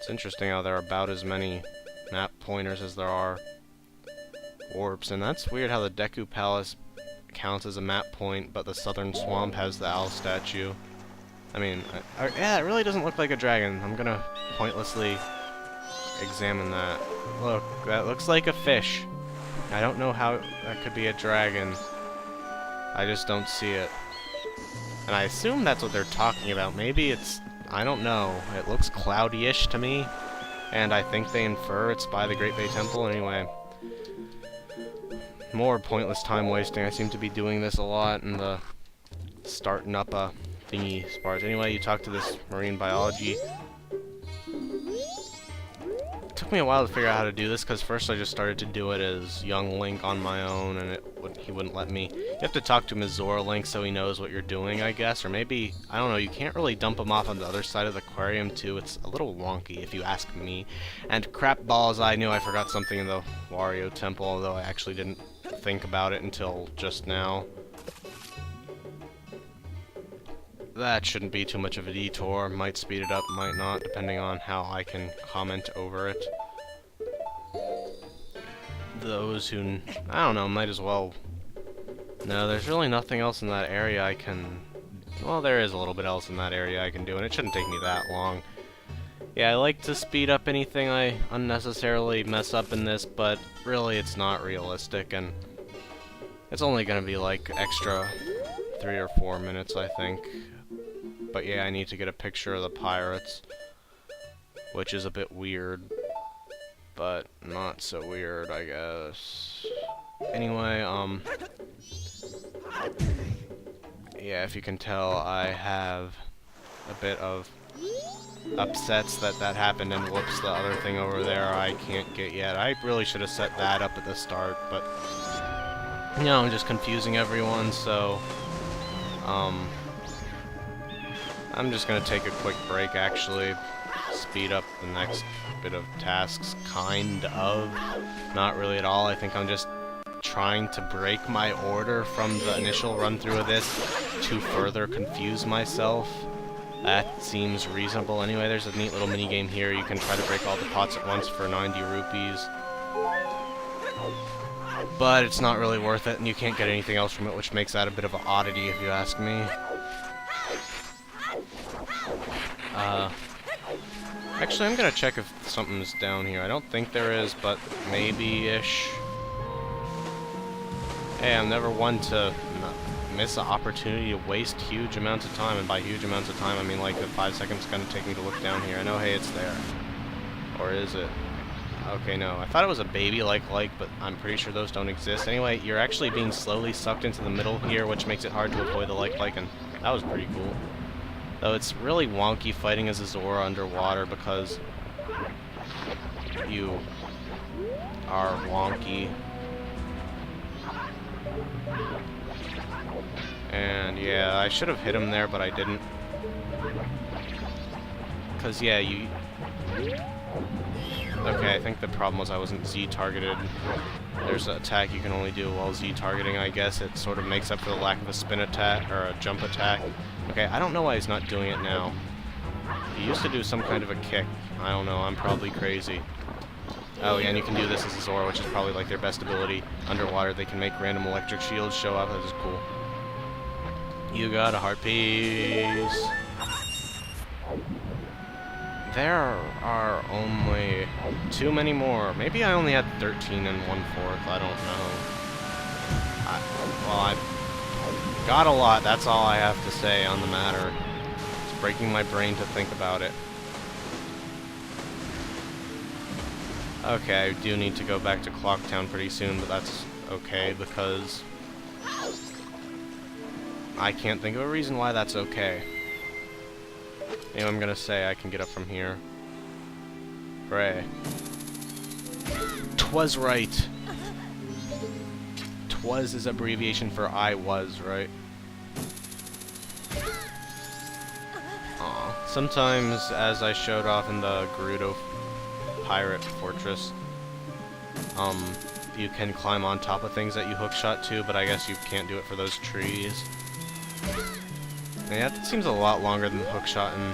It's interesting how there are about as many map pointers as there are warps, and that's weird how the Deku Palace counts as a map point, but the Southern Swamp has the owl statue. I mean, yeah, it really doesn't look like a dragon. I'm gonna pointlessly examine that. Look, that looks like a fish. I don't know how that could be a dragon. I just don't see it. And I assume that's what they're talking about. Maybe it's... I don't know. It looks cloudy-ish to me. And I think they infer it's by the Great Bay Temple. Anyway. More pointless time wasting. I seem to be doing this a lot in the starting up a thingy parts. Anyway, you talk to this marine biology. It took me a while to figure out how to do this, because first I just started to do it as young Link on my own, and he wouldn't let me. You have to talk to him as Zora Link so he knows what you're doing, I guess, or maybe, I don't know, you can't really dump him off on the other side of the aquarium too. It's a little wonky if you ask me. And crap balls, I knew I forgot something in the Wario Temple, although I actually didn't think about it until just now. That shouldn't be too much of a detour. Might speed it up, might not, depending on how I can comment over it. Those who... I don't know, might as well... No, there's really nothing else in that area I can... Well, there is a little bit else in that area I can do, and it shouldn't take me that long. Yeah, I like to speed up anything I unnecessarily mess up in this, but really it's not realistic, and it's only gonna be like extra 3 or 4 minutes, I think. But yeah, I need to get a picture of the pirates, which is a bit weird, but not so weird, I guess. Anyway, yeah, if you can tell, I have a bit of upsets that happened, and whoops, the other thing over there I can't get yet. I really should have set that up at the start, but, you know, I'm just confusing everyone, so, I'm just gonna take a quick break, actually. Speed up the next bit of tasks, kind of. Not really at all. I think I'm just trying to break my order from the initial run-through of this to further confuse myself. That seems reasonable. Anyway, there's a neat little mini-game here. You can try to break all the pots at once for 90 rupees. But it's not really worth it, and you can't get anything else from it, which makes that a bit of an oddity, if you ask me. Actually, I'm gonna check if something's down here. I don't think there is, but maybe-ish. Hey, I'm never one to miss an opportunity to waste huge amounts of time, and by huge amounts of time, I mean like the 5 seconds it's gonna take me to look down here. I know, hey, it's there. Or is it? Okay, no. I thought it was a baby like, but I'm pretty sure those don't exist. Anyway, you're actually being slowly sucked into the middle here, which makes it hard to avoid the like, and that was pretty cool. Though it's really wonky fighting as a Zora underwater because you are wonky. And yeah, I should have hit him there, but I didn't. Because yeah, you... Okay, I think the problem was I wasn't Z-targeted. There's an attack you can only do while Z-targeting, I guess. It sort of makes up for the lack of a spin attack, or a jump attack. Okay, I don't know why he's not doing it now. He used to do some kind of a kick. I don't know, I'm probably crazy. Oh yeah, and you can do this as a Zora, which is probably like their best ability. Underwater, they can make random electric shields show up. That is cool. You got a heart piece. There are only too many more. Maybe I only had 13 and 1/4. I don't know. Well, I got a lot. That's all I have to say on the matter. It's breaking my brain to think about it. Okay, I do need to go back to Clocktown pretty soon, but that's okay because I can't think of a reason why that's okay. Anyway, I'm gonna say I can get up from here. Hooray. 'Twas right. 'Twas is abbreviation for I was, right? Aw. Sometimes, as I showed off in the Gerudo Pirate Fortress, you can climb on top of things that you hookshot to, but I guess you can't do it for those trees. Yeah, that seems a lot longer than hookshot in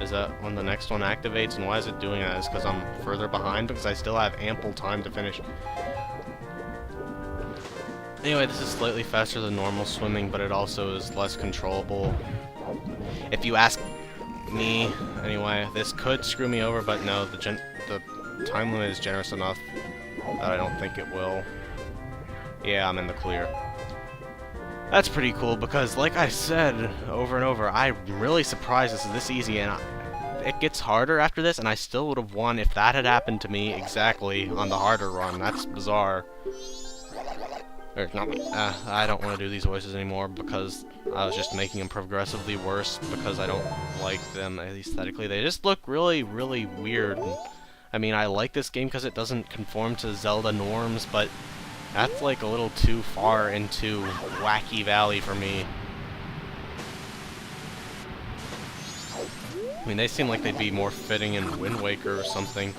Is that when the next one activates? And why is it doing that? Is because I'm further behind? Because I still have ample time to finish. Anyway, this is slightly faster than normal swimming, but it also is less controllable. If you ask me, anyway, this could screw me over, but no, the time limit is generous enough that I don't think it will. Yeah, I'm in the clear. That's pretty cool, because like I said over and over, I'm really surprised this is this easy, and it gets harder after this, and I still would have won if that had happened to me exactly on the harder run. That's bizarre. I don't want to do these voices anymore because I was just making them progressively worse because I don't like them aesthetically. They just look really, really weird. I mean, I like this game because it doesn't conform to Zelda norms, but that's like a little too far into Wacky Valley for me. I mean, they seem like they'd be more fitting in Wind Waker or something.